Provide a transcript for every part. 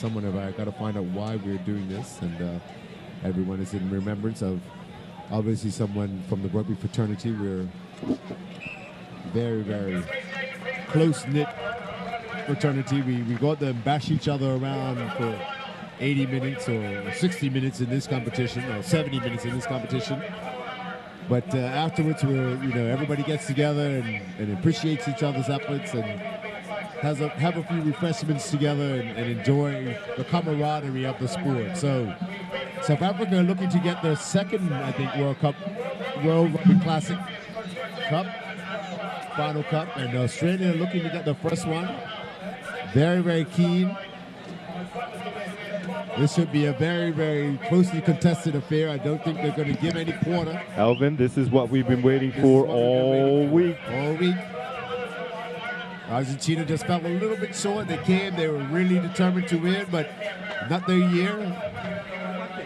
someone about it. I got to find out why we're doing this, and everyone is in remembrance of obviously someone from the rugby fraternity. We're very, very close-knit fraternity. We go out there and bash each other around for 80 minutes or 60 minutes in this competition, or 70 minutes in this competition. But afterwards, everybody gets together and appreciates each other's efforts and have a few refreshments together and enjoy the camaraderie of the sport. So South Africa are looking to get their second, I think, World Rugby Classic Cup, final cup, and Australia looking to get their first one. Very, very keen. This should be a very, very closely contested affair. I don't think they're going to give any quarter. Alvin, this is what we've been waiting for all week. All week. Argentina just fell a little bit short. They were really determined to win, but not their year.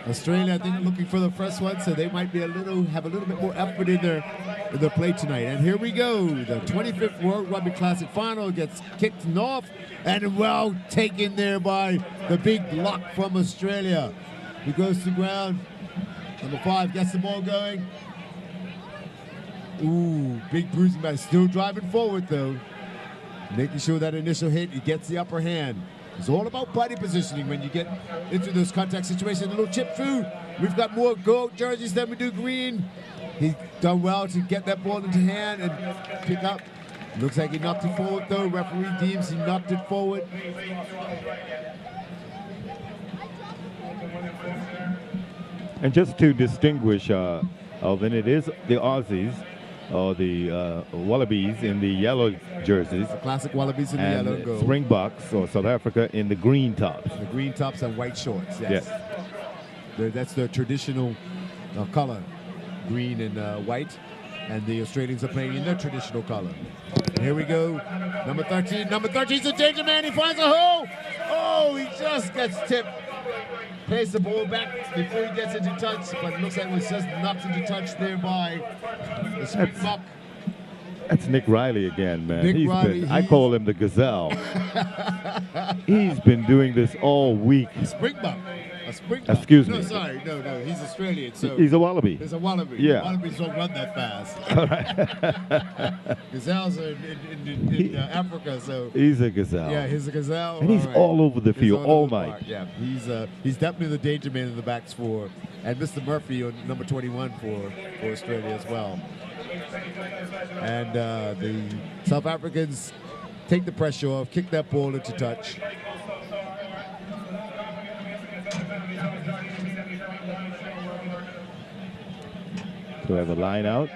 Australia, I think, looking for the first one, so they might have a little bit more effort in their play tonight. And here we go. The 25th World Rugby Classic final gets kicked off, and well taken there by the big lock from Australia. He goes to ground. Number 5 gets the ball going. Ooh, big bruising back. Still driving forward, though. Making sure that initial hit, he gets the upper hand. It's all about body positioning when you get into those contact situations. A little chip through. We've got more gold jerseys than we do green. He's done well to get that ball into hand and pick up. Looks like he knocked it forward, though. Referee deems he knocked it forward. And just to distinguish, Alvin, it is the Aussies, or the Wallabies in the yellow jerseys. The classic Wallabies in the yellow and gold. Springboks, or South Africa, in the green tops. The green tops and white shorts, yes. That's their traditional color, green and white. And the Australians are playing in their traditional color. And here we go. Number 13. Number 13's a danger man. He finds a hole. Oh, he just gets tipped. Plays the ball back before he gets into touch, but it looks like it was just knocked into touch there by the Springbok. That's Nick Riley again, man. Nick Riley, I call him the Gazelle. He's been doing this all week. Springbok. A Springbok. Excuse me. No, sorry. No. He's Australian. So he's a Wallaby. He's a Wallaby. Yeah. Wallabies don't run that fast. All right. Gazelles are in Africa, so. He's a gazelle. Yeah, he's a gazelle. And he's all over the field all night. Yeah, he's definitely the danger man in the backs for, and Mr. Murphy on number 21 for Australia as well. And the South Africans take the pressure off, kick that ball into touch. So we have a line out.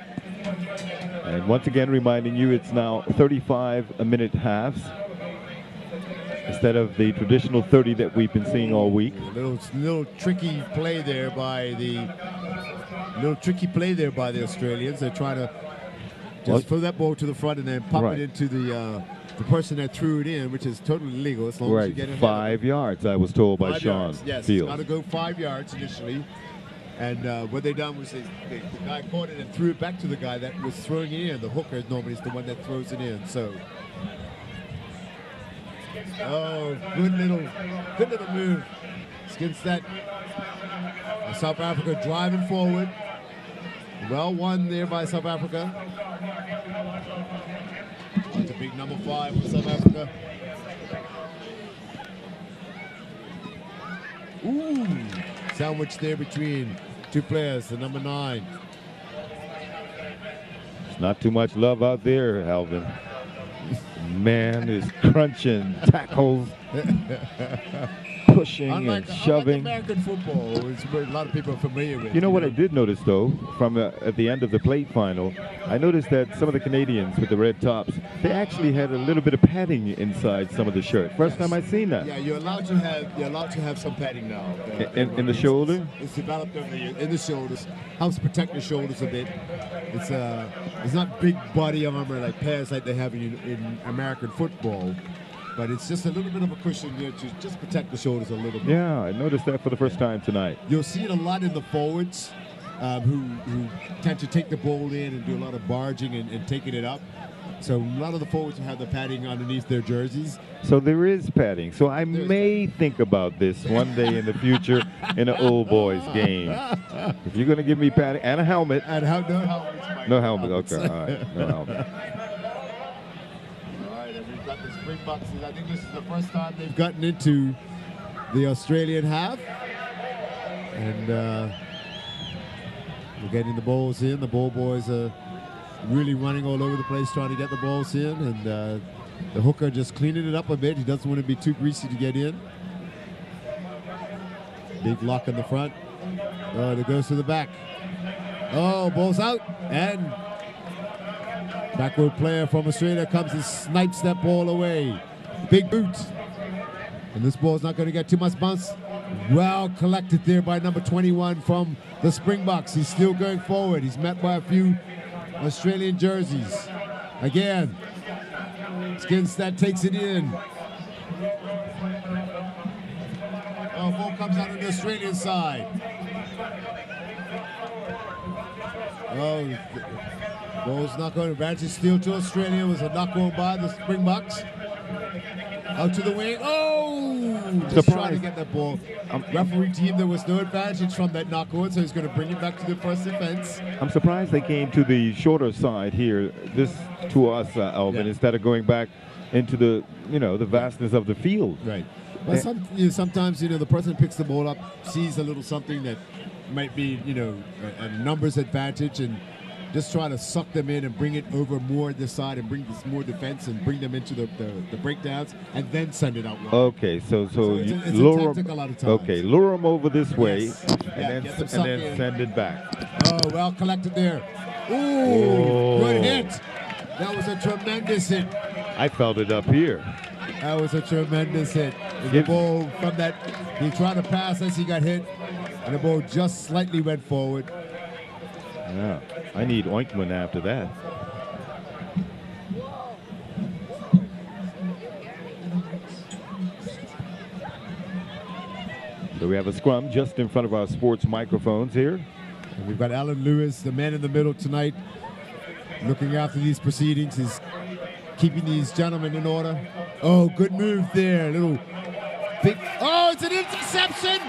And once again, reminding you, it's now 35-minute halves instead of the traditional 30 that we've been seeing all week. Little tricky play there by the Australians. They're trying to just throw that ball to the front and then pop it into the person that threw it in, which is totally legal as long as you get it. 5 yards, I was told by Sean Yes, Fields. got to go 5 yards initially. And what they done was the guy caught it and threw it back to the guy that was throwing it in. The hooker normally is the one that throws it in. So, good little move. Against that. South Africa driving forward. Well won there by South Africa. That's a big number 5 for South Africa. Ooh, sandwich there between two players, the number 9. There's not too much love out there, Alvin. Man is crunching tackles, pushing and shoving. American football, which a lot of people are familiar with. You know what I did notice, though, from at the end of the plate final, I noticed that some of the Canadians with the red tops, they actually had a little bit of padding inside some of the shirt. First time I've seen that. Yeah, you're allowed to have some padding now. In the shoulder? It's developed over in the shoulders. Helps protect the shoulders a bit. It's not big body armor like pads like they have in American football. But it's just a little bit of a cushion there to just protect the shoulders a little bit. Yeah, I noticed that for the first time tonight. You'll see it a lot in the forwards who tend to take the ball in and do a lot of barging and taking it up. So a lot of the forwards have the padding underneath their jerseys. So there is padding. So I may think about this one day in the future in an old boys game. If you're going to give me padding and a helmet. And no helmets. Mike. No helmet. Okay. All right. No helmet. All right. And we've got the Springboks. I think this is the first time they've gotten into the Australian half. And we're getting the balls in. The ball boys are really running all over the place trying to get the balls in, and the hooker just cleaning it up a bit. He doesn't want to be too greasy to get in. Big lock in the front. Oh, it goes to the back. Oh, ball's out, and backward player from Australia comes and snipes that ball away. Big boot. And this ball's not going to get too much bounce. Well collected there by number 21 from the Springboks. He's still going forward. He's met by a few Australian jerseys. Again, Skinstad takes it in. Oh, ball comes out on the Australian side. Oh, ball's not going to advantage still to Australia. It was a knock on by the Springboks. Out to the wing. Oh! Just trying to get that ball. Referee team, there was no advantage from that knock on, so he's going to bring it back to the first defense. I'm surprised they came to the shorter side here, this to us, Alvin, instead of going back into the, the vastness of the field. Right. But sometimes, the person picks the ball up, sees a little something that might be, a numbers advantage, and just try to suck them in and bring it over more this side and bring this more defense and bring them into the breakdowns and then send it out wide. Okay, so it's lure a tactic a lot of times. Okay, lure them over this way, Yes. and then send it back. Oh, well collected there. Ooh, good hit. That was a tremendous hit. I felt it up here. That was a tremendous hit. The ball from that, he tried to pass as he got hit, and the ball just slightly went forward. Yeah, I need ointment after that. So we have a scrum just in front of our sports microphones here. And we've got Alan Lewis, the man in the middle tonight, looking after these proceedings. He's keeping these gentlemen in order. Oh, good move there. Little big. Oh, it's an interception.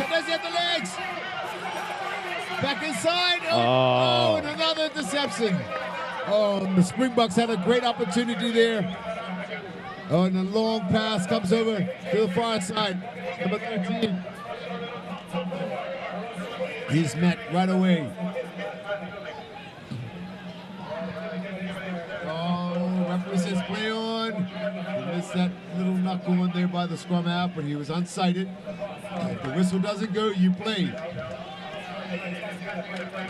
Does he have the legs? Back inside. Oh, and another interception. Oh, the Springboks had a great opportunity there. Oh, and a long pass comes over to the far side. Number 13. He's met right away. Oh, referee says play on. He missed that little knuckle one there by the scrum half, but he was unsighted. If the whistle doesn't go, you play.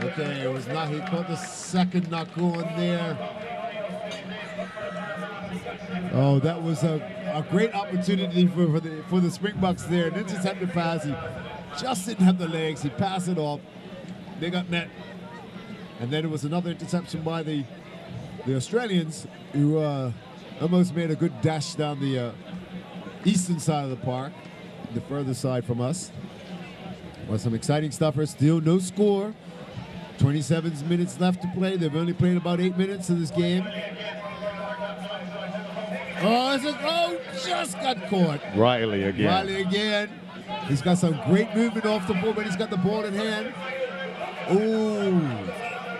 Okay, it was not. He caught the second knuckle in there. Oh, that was a great opportunity for the Springboks there. An intercepted pass. He just didn't have the legs. He passed it off. They got met. And then it was another interception by the Australians, who almost made a good dash down the eastern side of the park, the further side from us. Well, some exciting stuff. Still no score. 27 minutes left to play. They've only played about 8 minutes of this game. Oh, just got caught. Riley again. He's got some great movement off the ball, but he's got the ball in hand. Oh,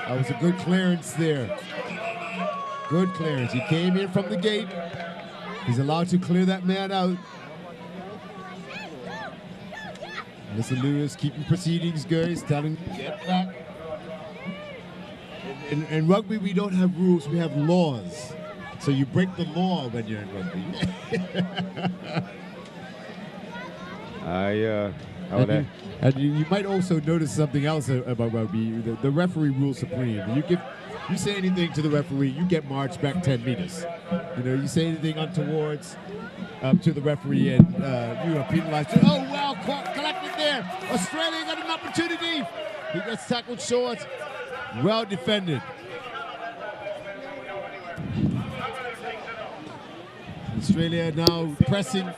that was a good clearance there. Good clearance. He came in from the gate. He's allowed to clear that man out. Mr. Lewis keeping proceedings going. He's telling him to get back. In rugby, we don't have rules. We have laws. So you break the law when you're in rugby. And you might also notice something else about rugby. The referee rules supreme. You say anything to the referee, you get marched back 10 meters. You say anything untowards to the referee, and you are penalized. Oh, well, collected there. Australia got an opportunity. He gets tackled short. Well defended. Australia now pressing.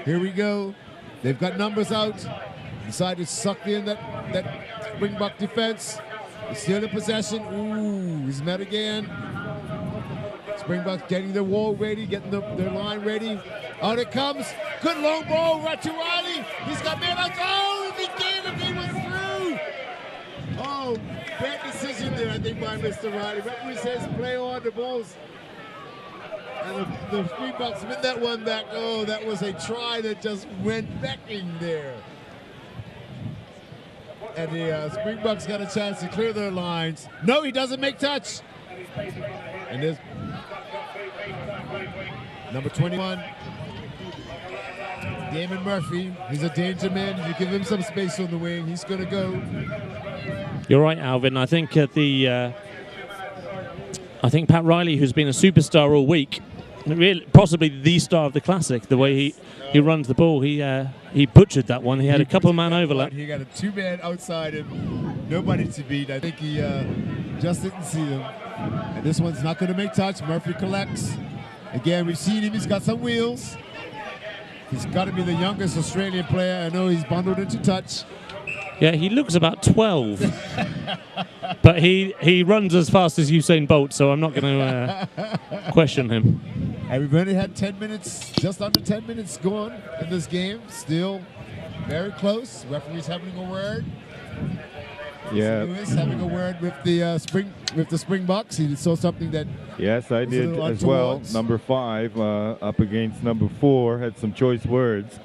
Here we go. They've got numbers out. Decided to suck in that Springbok defense. He's still in possession. Ooh, he's met again. Springboks getting their wall ready, getting their line ready. Out it comes. Good long ball right to Riley. He's got man out. Oh, if he was through. Oh, bad decision there, I think, by Mr. Riley. Referee says play on the balls. And the Springboks win that one back. Oh, that was a try that just went backing there. And the Springboks got a chance to clear their lines. No, he doesn't make touch. And there's number 21, Damon Murphy. He's a danger man. You give him some space on the wing, he's going to go. You're right, Alvin. I think I think Pat Riley, who's been a superstar all week, really, possibly the star of the Classic, the way he runs the ball, he butchered that one. He had a couple of man overlap. He got a two-man outside him, nobody to beat. I think he just didn't see him. And this one's not going to make touch. Murphy collects. Again, we've seen him. He's got some wheels. He's got to be the youngest Australian player. I know he's bundled into touch. Yeah, he looks about 12. But he runs as fast as Usain Bolt, so I'm not going to question him. And we've only had 10 minutes, just under 10 minutes gone in this game. Still very close. Referee's having a word. Yeah. Lewis having a word with the Springboks. He saw something that. Yes, I did as well. Number 5 up against number 4 had some choice words.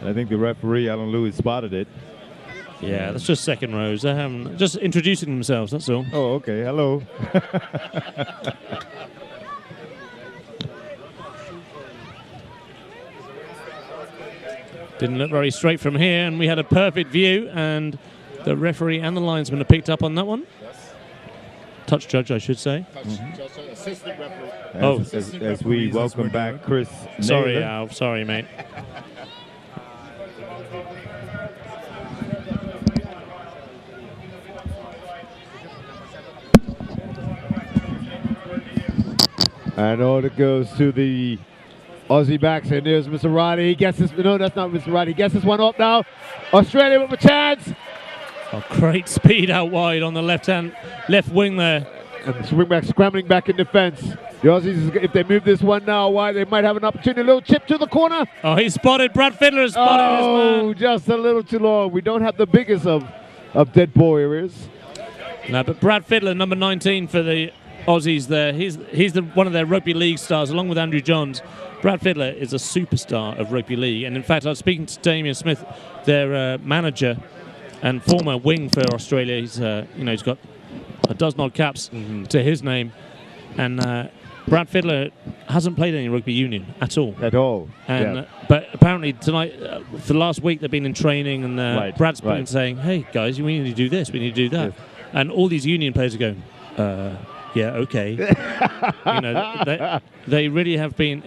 And I think the referee, Alan Lewis, spotted it. Yeah, that's just second rows. They're just introducing themselves, that's all. Oh, okay. Hello. Didn't look very straight from here, and we had a perfect view, and the referee and the linesman have picked up on that one. Touch judge, I should say. Assistant referee. As we welcome back Chris. Sorry, Naylor. Al. Sorry, mate. And order goes to the Aussie backs, and there's Mr. Riley. He gets this. No, that's not Mr. Riley. He gets this one up now. Australia with a chance. Oh, great speed out wide on the left wing there. And the Springboks scrambling back in defense. The Aussies, if they move this one now wide, they might have an opportunity. A little chip to the corner. Oh, he spotted. Brad Fiddler has spotted his man. Oh, just a little too long. We don't have the biggest of dead ball areas. No, but Brad Fiddler, number 19 for the Aussies there. He's one of their rugby league stars, along with Andrew Johns. Brad Fiddler is a superstar of rugby league, and in fact, I was speaking to Damien Smith, their manager and former wing for Australia. He's he's got a dozen odd caps to his name, and Brad Fiddler hasn't played any rugby union at all. And but apparently tonight, for the last week, they've been in training, and Brad's been saying, "Hey guys, we need to do this, we need to do that," and all these union players are going, yeah, okay. They really have been,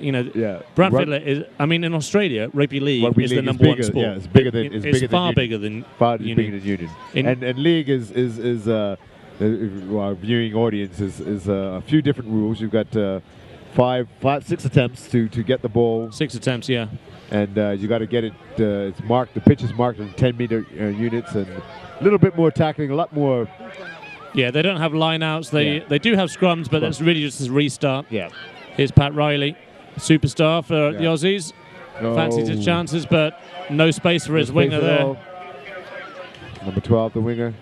Brad Fiddler is, in Australia, rugby league is the number one sport. Yeah, it's bigger than far union. bigger than far union. bigger than union. And league is our viewing audience is a few different rules. You've got 6 attempts to get the ball. 6 attempts, yeah. And you got to get it. It's marked. The pitch is marked in 10-meter units, and a little bit more tackling, a lot more. Yeah, they don't have lineouts. They do have scrums, but that's really just a restart. Yeah. Here's Pat Riley, superstar for the Aussies. Fancies his chances, but no space for his winger there. Number 12, the winger.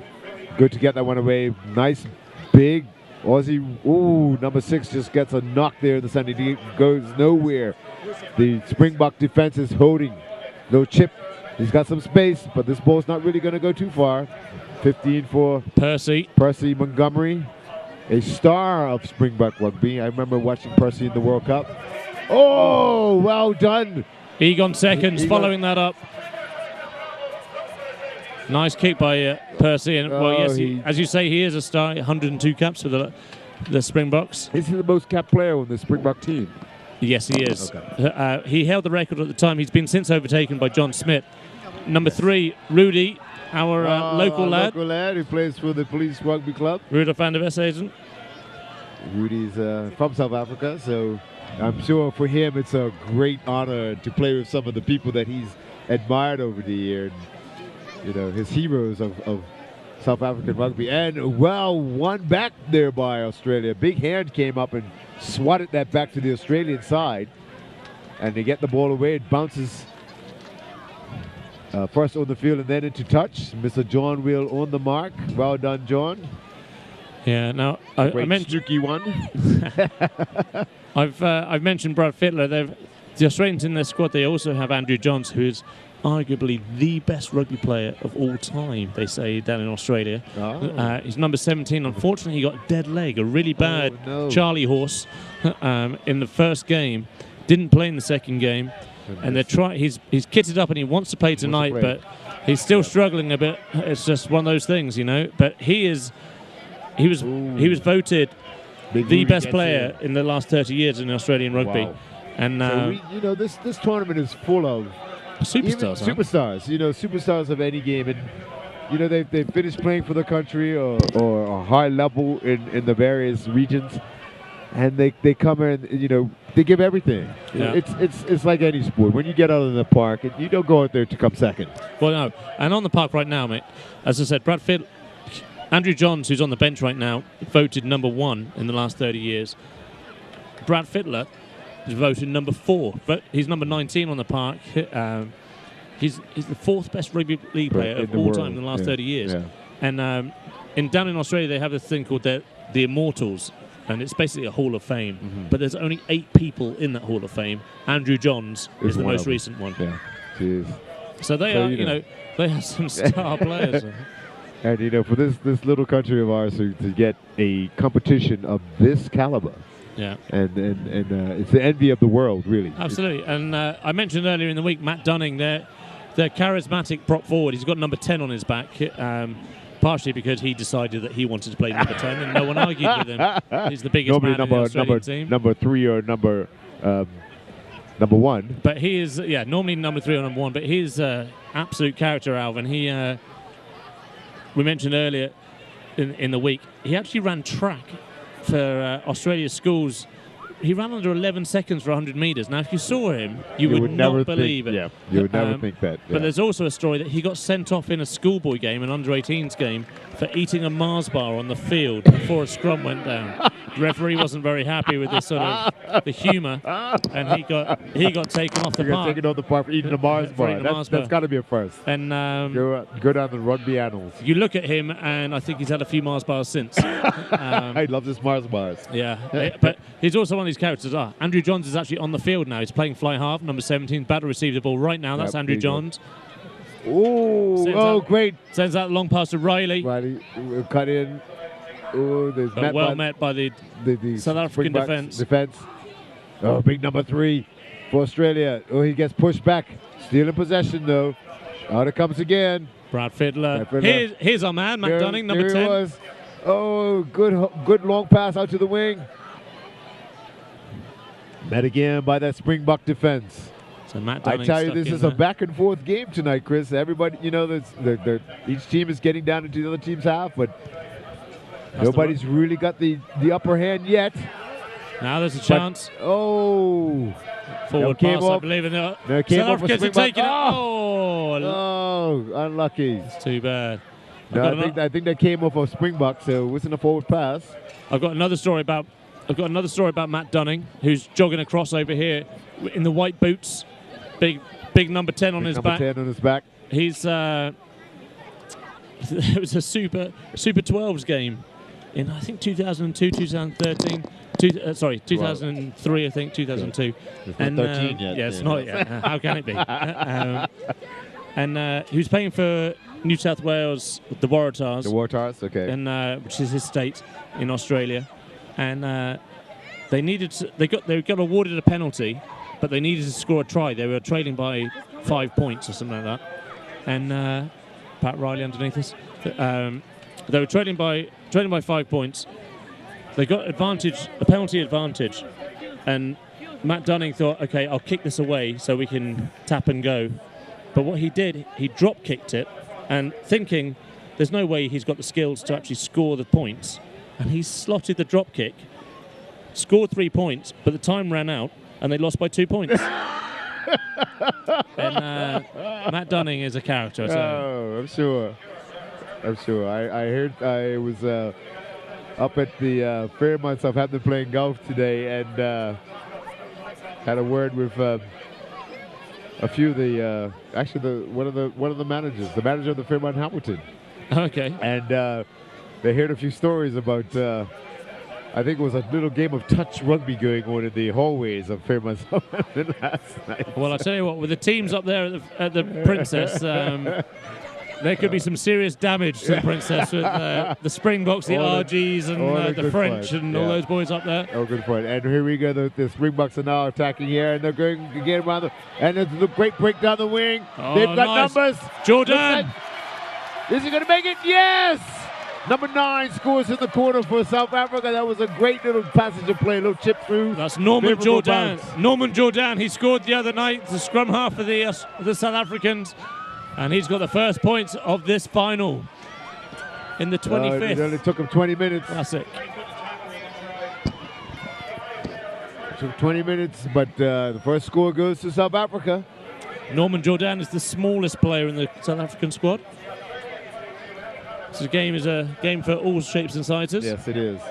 Good to get that one away. Nice, big Aussie. Ooh, number 6 just gets a knock there in the center. He goes nowhere. The Springbok defense is holding. No chip. He's got some space, but this ball's not really going to go too far. 15 for Percy Montgomery, a star of Springbok rugby. I remember watching Percy in the World Cup. Oh, well done. Egon seconds following that up. Nice kick by Percy. And as you say, he is a star. 102 caps for the Springboks. Is he the most capped player on the Springbok team? Yes, he is. Okay. He held the record at the time. He's been since overtaken by John Smith. Number 3, Rudy, our local lad. Local lad who plays for the Police Rugby Club. Rudy van der Westhuizen. Rudy's from South Africa, so I'm sure for him it's a great honor to play with some of the people that he's admired over the year. And, his heroes of South African rugby. And, well, one back there by Australia. Big hand came up and swatted that back to the Australian side. And they get the ball away. It bounces first on the field and then into touch. Mr. John Will on the mark. Well done, John. Yeah, now I mentioned Snooky one. I've mentioned Brad Fittler. The Australians in their squad, they also have Andrew Johns, who is arguably the best rugby player of all time, they say, down in Australia. Oh. He's number 17. Unfortunately, he got a dead leg, a really bad Charlie horse in the first game. Didn't play in the second game. And he's kitted up and he wants to play tonight, but he's still struggling a bit. It's just one of those things, you know. But he was voted the best player in the last 30 years in Australian rugby. Wow. And so this tournament is full of superstars. Superstars, superstars of any game, and they finished playing for the country or a high level in the various regions, and they come in, they give everything. Yeah. It's like any sport. When you get out in the park, you don't go out there to come second. Well, no, and on the park right now, mate. As I said, Brad Fittler, Andrew Johns, who's on the bench right now, voted number 1 in the last 30 years. Brad Fittler is voted number 4. But he's number 19 on the park. He's the 4th best rugby league player of all time in the last 30 years. Yeah. And down in Australia, they have this thing called the Immortals, and it's basically a Hall of Fame. Mm-hmm. But there's only 8 people in that Hall of Fame. Andrew Johns is the most recent one. Yeah, cheers. So they are, they have some star players. And for this little country of ours to get a competition of this caliber. Yeah, and it's the envy of the world, really. Absolutely. And I mentioned earlier in the week, Matt Dunning, their charismatic prop forward. He's got number 10 on his back, partially because he decided that he wanted to play number 10, and no one argued with him. He's the biggest man in the Australian team. Number 3 or number 1. But he is, normally number 3 or number 1. But he's absolute character, Alvin. He, we mentioned earlier in the week, he actually ran track for Australia's schools. He ran under 11 seconds for 100 metres. Now, if you saw him, you would not believe it. Yeah, you would never think that. Yeah. But there's also a story that he got sent off in a schoolboy game, an under-18s game, for eating a Mars bar on the field before a scrum went down. The referee wasn't very happy with this sort of the humour, and he got taken off the park. Taken off the park for eating a Mars bar. That's got to be a first. And go down the rugby annals. You look at him, and I think he's had a few Mars bars since. I love this Mars bars. Yeah, but he's also one of these characters. Andrew Johns is actually on the field now. He's playing fly half, number 17. Battle received the ball right now. That's Andrew Johns. Great. Sends out long pass to Riley. Riley cut in. There's met by the South African defence. Oh, big number 3 for Australia. Oh, he gets pushed back. Stealing possession, though. Out it comes again. Brad Fittler. Here's our man, Matt Dunning, number 10. Was. Oh, good long pass out to the wing. Met again by that Springbok defense. So Matt Dunning, I tell you, this is a back-and-forth game tonight, Chris. Everybody, each team is getting down into the other team's half, but nobody's really got the upper hand yet. Now there's a chance. Forward pass, I believe. South Africans are taking it. Oh, unlucky. It's too bad. No, I think that came off of Springbok, so it wasn't a forward pass. I've got another story about Matt Dunning, who's jogging across over here in the white boots. Big number 10 on his back. Number 10 on his back. He's it was a Super 12s game in, I think, 2002, 2013. 2003, I think, 2002. It's not 13 yet. Yeah, it's not yet. How can it be? And he was playing for New South Wales, the Waratahs. The Waratahs, okay. And which is his state in Australia. And they got awarded a penalty, but they needed to score a try. They were trailing by 5 points or something like that. And Pat Riley underneath us. They were trailing by 5 points. They got a penalty advantage, and Matt Dunning thought, okay, I'll kick this away so we can tap and go. But what he did, he drop kicked it, and thinking there's no way he's got the skills to actually score the points, and he slotted the drop kick, scored 3 points, but the time ran out, and they lost by 2 points. And Matt Dunning is a character. So. Oh, I'm sure. I'm sure. I heard I was up at the Fairmont Southampton playing golf today, and had a word with a few of the actually one of the managers, the manager of the Fairmont Hamilton, Okay. and they heard a few stories about. I think it was a little game of touch rugby going on in the hallways of Fairmont Southampton last night. Well, I tell you what, with the teams up there at the Princess, there could be some serious damage to the Princess with the Springboks, the RGs, and the French, and all those boys up there. Oh, good point. And here we go. The Springboks are now attacking here, and they're going again around and it's a great break down the wing. Oh, They've got nice. numbers. Jordan. Is he going to make it? Yes! Number 9 scores in the corner for South Africa. That was a great little passage of play, a little chip through. That's Norman Favorable Jordan. bounce. Norman Jordan. He scored the other night, the scrum half for the South Africans, and he's got the first points of this final in the 25th. It only took him 20 minutes. Classic. It took 20 minutes, but the first score goes to South Africa. Norman Jordan is the smallest player in the South African squad. This game is a game for all shapes and sizes. Yes, it is.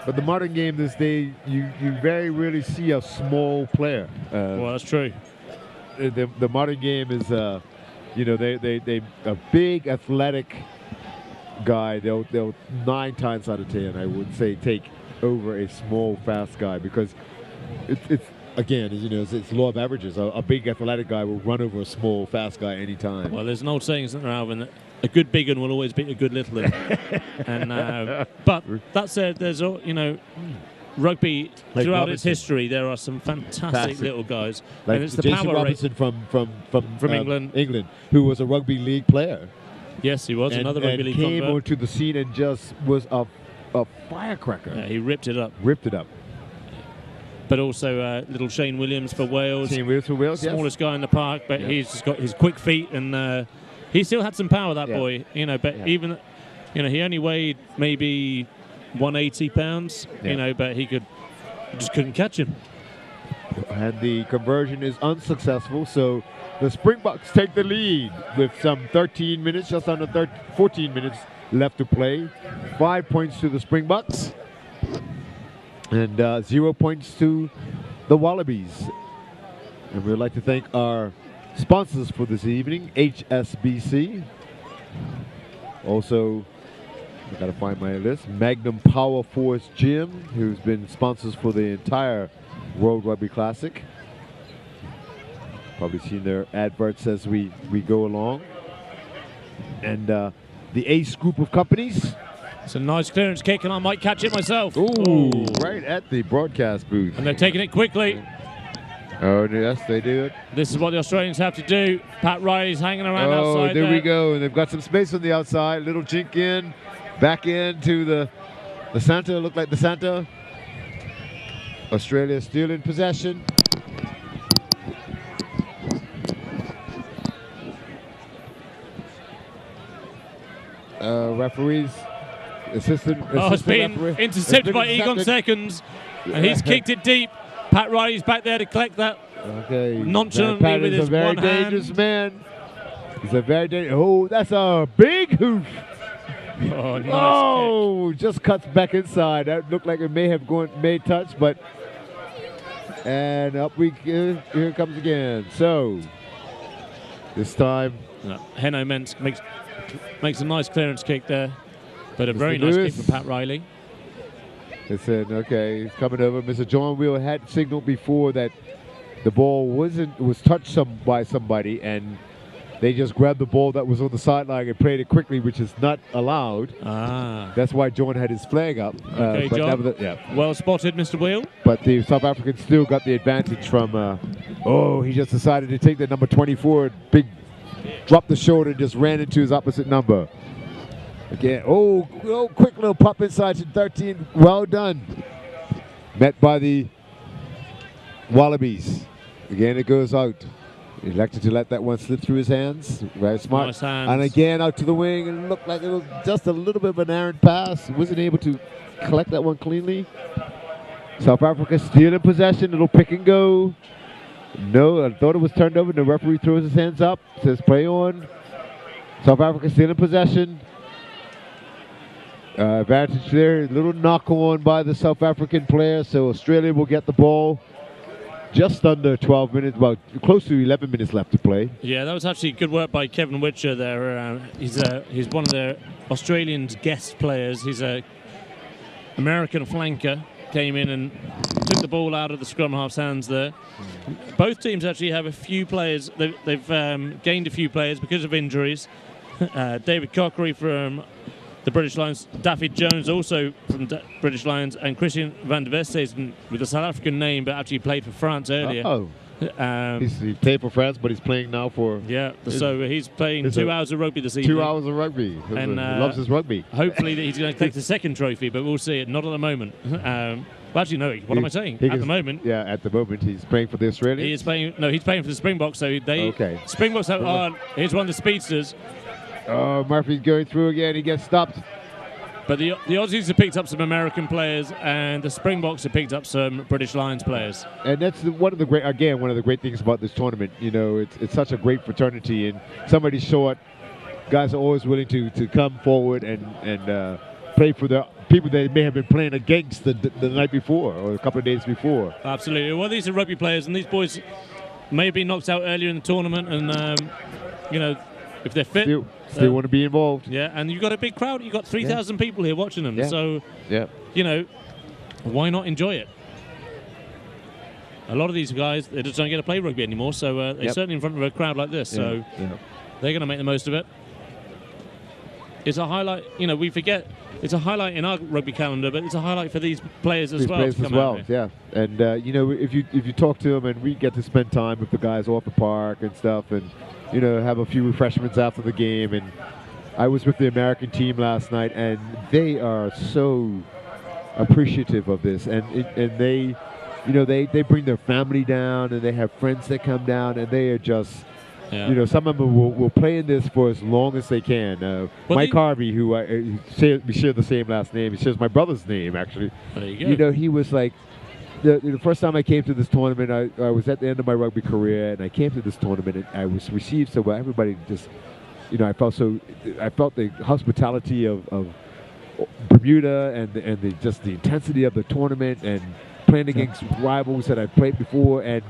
But the modern game this day, you very rarely see a small player. Well, that's true. The modern game is, they a big athletic guy. They'll 9 times out of 10, I would say, take over a small, fast guy because it's again, it's law of averages. A big athletic guy will run over a small, fast guy anytime. Well, there's an old saying, isn't there, Alvin, that a good big one will always beat a good little one. And but that said, there's rugby Like throughout Robinson. its history. There are some fantastic little guys, Like and it's the Jason power Robinson from England. who was a rugby league player. Yes, he was another rugby league came convert. onto the scene and just was a firecracker. Yeah, he ripped it up. Ripped it up. But also little Shane Williams for Wales. Shane Williams for Wales, yes. Smallest guy in the park, but he's just got his quick feet, and he still had some power, that boy. But even, he only weighed maybe 180 pounds, but he just couldn't catch him. And the conversion is unsuccessful, so the Springboks take the lead with some 13 minutes, just under 14 minutes left to play. 5 points to the Springboks. And 0 points to the Wallabies. And we'd like to thank our sponsors for this evening, HSBC. Also, I gotta find my list, Magnum Power Force Gym, who's been sponsors for the entire World Rugby Classic. Probably seen their adverts as we go along. And the Ace Group of Companies. It's a nice clearance kick, and I might catch it myself. Ooh, right at the broadcast booth. And they're taking it quickly. Oh, yes, they do it. This is what the Australians have to do. Pat Riley's hanging around outside Oh, there we go. And they've got some space on the outside. Little chink in. Back into the center. Look like the center. Australia still in possession. Referees. Assistant it's been referee. intercepted by Egon Seconds, and he's kicked it deep. Pat Riley's back there to collect that. Okay. Nonchalantly Pat with is his a very one hand. dangerous man. He's a very dangerous. Oh, that's a big hoof. Oh, nice Oh, just cuts back inside. That looked like it may have made touch, but and up we go. Here it comes again. So this time, kick. Henno makes a nice clearance kick there, but a very Lewis. nice kick from Pat Riley. they said, okay, he's coming over. Mr. John Wheel had signaled before that the ball was touched by somebody, and they just grabbed the ball that was on the sideline and played it quickly, which is not allowed. That's why John had his flag up. Okay, but John. Well spotted, Mr. Wheel. But the South Africans still got the advantage from. He just decided to take the number 24, big, dropped the shoulder, and just ran into his opposite number. Again, quick little pop inside to 13. Well done. Met by the Wallabies. Again, it goes out. He elected to let that one slip through his hands. Very smart. Nice hands. And again, out to the wing. And it looked like it was just a little bit of an errant pass. Wasn't able to collect that one cleanly. South Africa still in possession. Little pick and go. No, I thought it was turned over. The referee throws his hands up. Says play on. South Africa still in possession. Advantage there. Little knock on by the South African player, so Australia will get the ball. Just under 12 minutes, about close to 11 minutes left to play. Yeah, that was actually good work by Kevin Witcher there. He's one of the Australian guest players. He's a American flanker. Came in and took the ball out of the scrum half's hands there. Both teams actually have a few players. They've gained a few players because of injuries. David Cockery from the British Lions, Daffy Jones also from British Lions, and Christian van der Westhuizen with a South African name but actually played for France earlier. He played for France, but he's playing now for... Yeah, so he's playing 2 hours of rugby this evening. 2 hours of rugby. And he loves his rugby. Hopefully he's going to take the second trophy, but we'll see it. Not at the moment. Well, actually, no. What am I saying? At the moment. Yeah, at the moment he's playing for the Australians. He is playing. No, he's playing for the Springboks. So they. Okay. Springboks are. Here's one of the speedsters. Oh, Murphy's going through again. He gets stopped. But the Aussies have picked up some American players, and the Springboks have picked up some British Lions players. And that's one of the great things about this tournament. You know, it's such a great fraternity, and somebody short, guys are always willing to come forward and play for the people they may have been playing against the night before or a couple of days before. Absolutely. Well, these are rugby players, and these boys may have been knocked out earlier in the tournament, and you know, if they're fit. Still want to be involved. Yeah, and you've got a big crowd. You've got 3,000 people here watching them. Yeah. So, you know, why not enjoy it? A lot of these guys, they just don't get to play rugby anymore, so they're certainly in front of a crowd like this. So they're going to make the most of it. It's a highlight. You know, we forget it's a highlight in our rugby calendar, but it's a highlight for these players as well. Yeah. And you know, if you talk to them, and we get to spend time with the guys off the park and stuff, and you know, have a few refreshments after the game. And I was with the American team last night, and they are so appreciative of this, and they, you know, they bring their family down, and they have friends that come down, and they are just. Yeah. You know, some of them will play in this for as long as they can. Mike Harvey, who we share the same last name, he shares my brother's name, actually. There you go. You know, he was like, the first time I came to this tournament, I was at the end of my rugby career, and I came to this tournament, and I was received so well. Everybody just, you know, I felt the hospitality of Bermuda and just the intensity of the tournament, and playing against rivals that I played before, and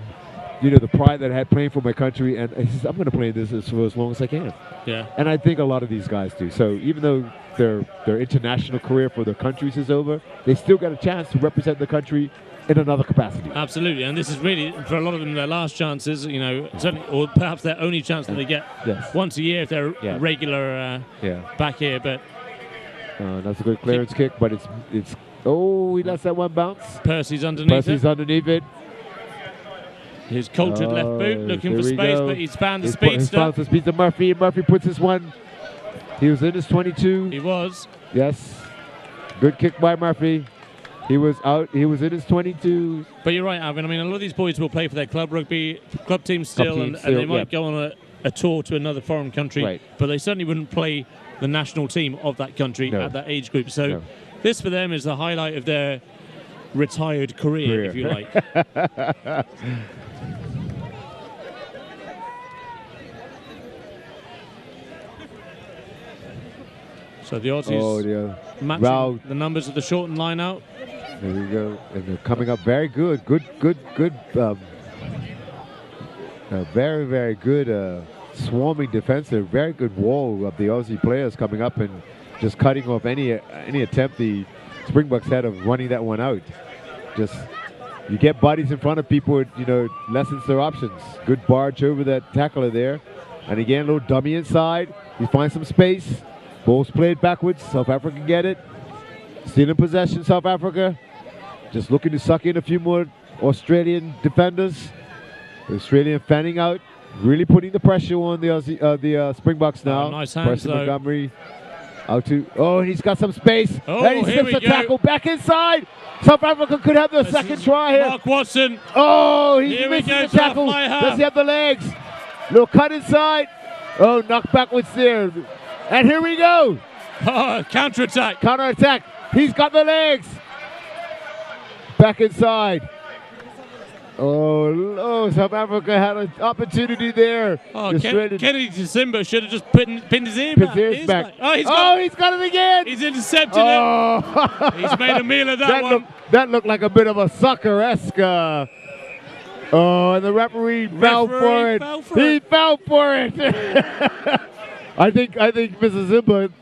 you know, the pride that I had playing for my country, and I said, I'm going to play this for as long as I can. Yeah. And I think a lot of these guys do. So even though their international career for their countries is over, they still got a chance to represent the country in another capacity. Absolutely, and this is really, for a lot of them, their last chances, you know, certainly, or perhaps their only chance that they get once a year if they're regular back here. But that's a good clearance kick, but it's he lets that one bounce. Percy's underneath it. His cultured left boot, looking for space, but he's found the speedster. He's found the speedster, Murphy. Murphy puts his one. He was in his 22. He was. Yes. Good kick by Murphy. He was out. He was in his 22. But you're right, Alvin. I mean, a lot of these boys will play for their club team still, and they might go on a tour to another foreign country, but they certainly wouldn't play the national team of that country at that age group. So this for them is the highlight of their retired career. If you like. So the Aussies matching the numbers of the shortened line out. There we go. And they're coming up very good. Good. Very, very good swarming defensive. Very good wall of the Aussie players coming up and just cutting off any attempt the Springboks had of running that one out. Just, you get bodies in front of people, you know, lessens their options. Good barge over that tackler there. And again, a little dummy inside. He finds some space. Ball's played backwards. South Africa get it. Still in possession, South Africa. Just looking to suck in a few more Australian defenders. The Australian fanning out. Really putting the pressure on the Springboks now. Nice hands, Preston Montgomery out to... Oh, and he's got some space. Oh, and he slips the tackle back inside. South Africa could have their second try here. Mark Watson. Oh, he's missing the tackle. Does he have the legs? Little cut inside. Oh, knocked backwards there. And here we go. Oh, counter-attack. Counter-attack. He's got the legs. Back inside. Oh, South Africa had an opportunity there. Oh, Australian- Kennedy Simba should have just pinned his ear back. His back. Oh, he's got it again. He's intercepted it. Oh, He's made a meal of that one. That looked like a bit of a sucker-esque. And the referee fell for it. He fell for it. I think Mr.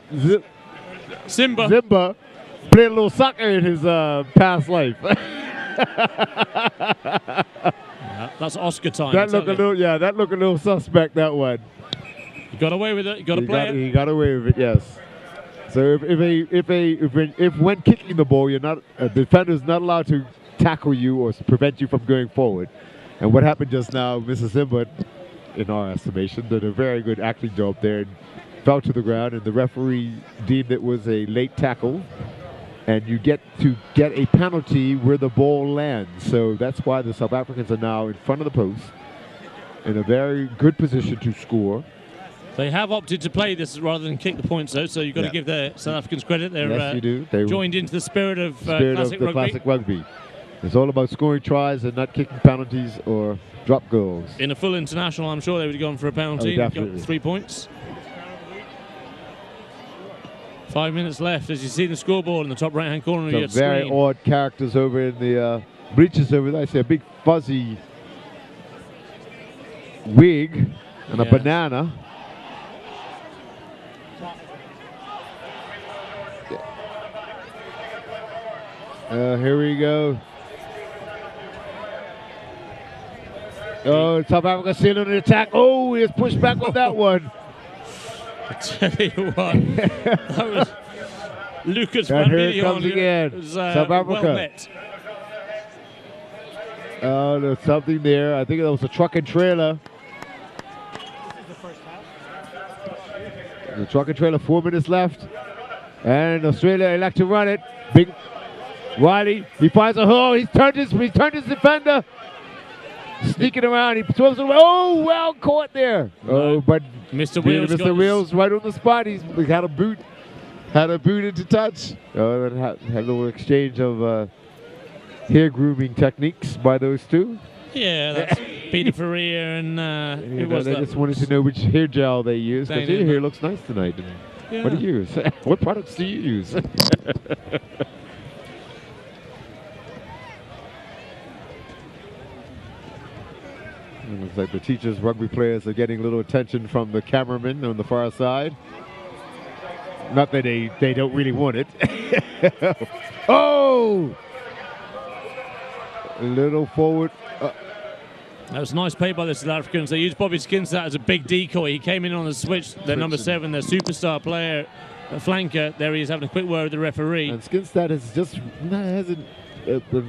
Simba played a little soccer in his past life. That's Oscar time. That looked a little suspect. That one. You got away with it. You got to play it. He got away with it. Yes. So if when kicking the ball, a defender's not allowed to tackle you or prevent you from going forward. And what happened just now, Mrs. Simba, in our estimation, did a very good acting job there and fell to the ground, and the referee deemed it was a late tackle. And you get a penalty where the ball lands. So that's why the South Africans are now in front of the post in a very good position to score. They have opted to play this rather than kick the points, though, so you've got to give the South Africans credit. They're yes, you do. They joined into the spirit of classic rugby. It's all about scoring tries and not kicking penalties or drop goals. In a full international, I'm sure they would have gone for a penalty. Oh, definitely. Got 3 points. 5 minutes left as you see the scoreboard in the top right-hand corner of your Some very screen. odd characters over in the bleachers over there. I see a big fuzzy wig and a banana. Here we go. Oh, South Africa still on the attack. Oh, he has pushed back with that one. I tell you what, that was Lucas And Van here it Biljon comes again. was, South Africa. well met. Oh, there's something there. I think that was a truck and trailer. The truck and trailer, 4 minutes left. And Australia elect to run it. Big Riley, he finds a hole. He's turned his defender. Sneaking around, he throws it away. Oh, well caught there. Oh, but Mr. Wheels right on the spot. He had a boot into touch. Oh, had a little exchange of hair grooming techniques by those two. Yeah, that's Peter Ferrier and who was they that? just wanted to know which hair gel they use because your hair looks nice tonight. Yeah. What do you use? What products do you use? It looks like the teachers, rugby players are getting a little attention from the cameraman on the far side. Not that they don't really want it. Oh! A little forward. That was nice play by the South Africans. They used Bobby Skinstad as a big decoy. He came in on the switch. Their number 7, their superstar player, flanker. There he is having a quick word with the referee. And Skinstad hasn't.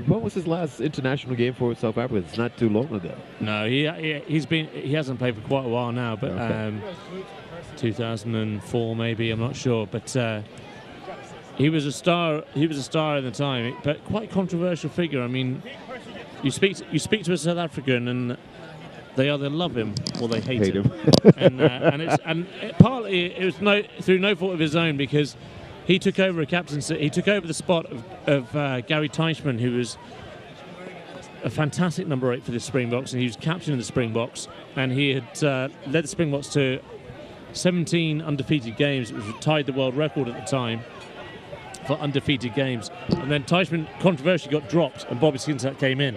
What was his last international game for South Africa? It's not too long ago. No, he hasn't played for quite a while now, but Okay. 2004 maybe, I'm not sure. But he was a star. He was a star at the time, but quite a controversial figure. I mean, you speak to a South African and they either love him or they hate him. Partly it was through no fault of his own, because he took over a captaincy. He took over the spot of Gary Teichmann, who was a fantastic number 8 for the Springboks, and he was captain of the Springboks, and he had led the Springboks to 17 undefeated games. It was tied the world record at the time for undefeated games. And then Teichmann controversially got dropped, and Bobby Skinstad came in.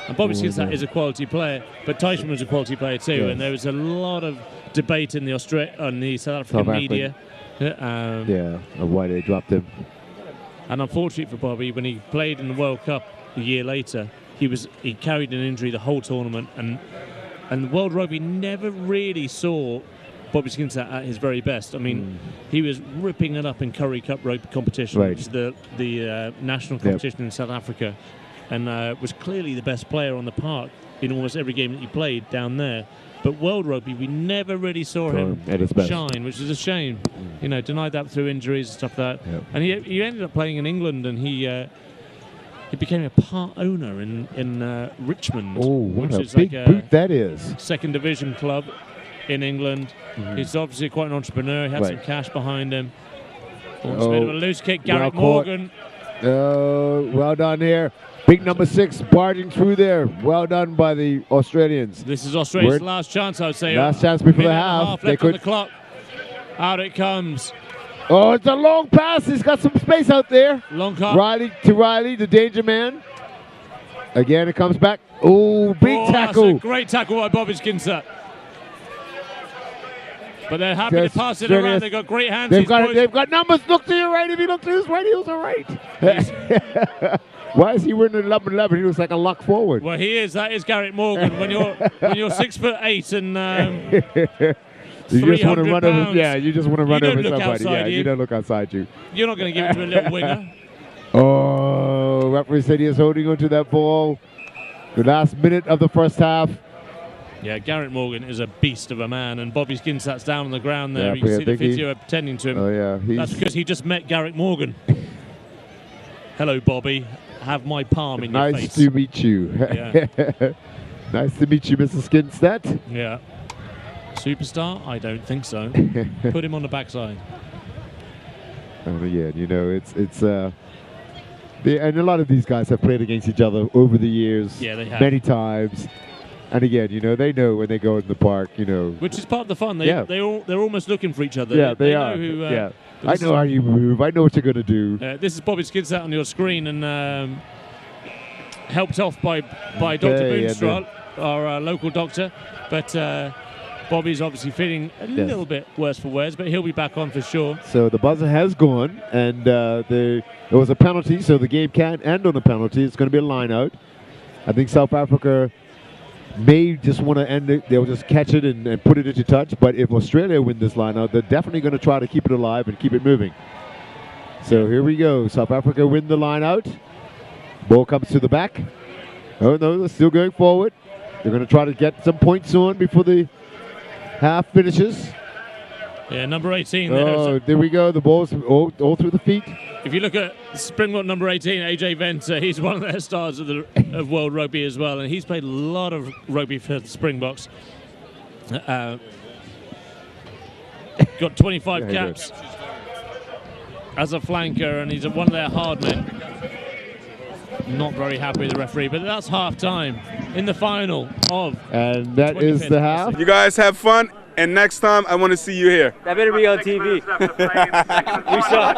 And Bobby Skinstad is a quality player, but Teichmann was a quality player too. Yes. And there was a lot of debate in the South African media. Of why they dropped him. And unfortunately for Bobby, when he played in the World Cup a year later, he carried an injury the whole tournament, and World Rugby never really saw Bobby Skinstad at his very best. I mean, he was ripping it up in Currie Cup rugby competition, which is the national competition in South Africa, and was clearly the best player on the park in almost every game that he played down there. But World Rugby, we never really saw him at his best. shine, which is a shame. You know, denied that through injuries and stuff like that. Yep. And he ended up playing in England, and he became a part owner in Richmond. Oh, what which a is big like boot that is. second division club in England. He's obviously quite an entrepreneur. He had some cash behind him. A bit of a loose kick. Garrett Well caught. Morgan. Well done here. Big number 6 barging through there. Well done by the Australians. This is Australia's last chance, I would say. Last chance before the Minute and a half. left on the clock. Out it comes. Oh, it's a long pass. He's got some space out there. Long cut. Riley, the danger man. Again, it comes back. Oh, big tackle. That's a great tackle by Bobby Skinser. But they're happy to pass it around. They've got great hands. They've got numbers. Look to your right. If you look to his right, he was all right. Why is he wearing an 11-11? He looks like a lock forward. Well, he is. That is Garrett Morgan. When you're 6'8" and you just want to run over. Yeah, you just want to run over somebody. Outside, you don't look outside you. You're not going to give it to a little winger. Oh, referee said he is holding onto that ball. The last minute of the first half. Yeah, Garrett Morgan is a beast of a man, and Bobby Skinsat's down on the ground there. You can see the physio attending to him. Oh, yeah. That's because he just met Garrett Morgan. Hello, Bobby. Have my palm in your face. Nice to meet you. Yeah. Nice to meet you, Mr. Skinstat. Yeah. Superstar? I don't think so. Put him on the backside. And again, you know, it's and a lot of these guys have played against each other over the years. Yeah, they have. Many times. And again, you know, they know when they go in the park, you know. Which is part of the fun. They're almost looking for each other. Yeah, they are. Know who, I know how you move. I know what you're going to do. This is Bobby Skinsat on your screen, and helped off by Dr. Boonstraw, our local doctor. But Bobby's obviously feeling a little bit worse for wears, but he'll be back on for sure. So the buzzer has gone, and there was a penalty, so the game can't end on a penalty. It's going to be a line out. I think South Africa may just want to end it. They'll just catch it and put it into touch. But if Australia win this line out, they're definitely going to try to keep it alive and keep it moving. So here we go. South Africa win the line out. Ball comes to the back. Oh, no, they're still going forward. They're going to try to get some points on before the half finishes. Yeah, number 18 there. Oh, there we go. The ball's all through the feet. If you look at Springbok number 18, AJ Venter, he's one of their stars of World Rugby as well, and he's played a lot of rugby for the Springboks. Got 25 caps as a flanker, and he's one of their hard men. Not very happy with the referee, but that's half time in the final of. And that is the half. You guys have fun. And next time, I want to see you here. That better be on TV. We saw it.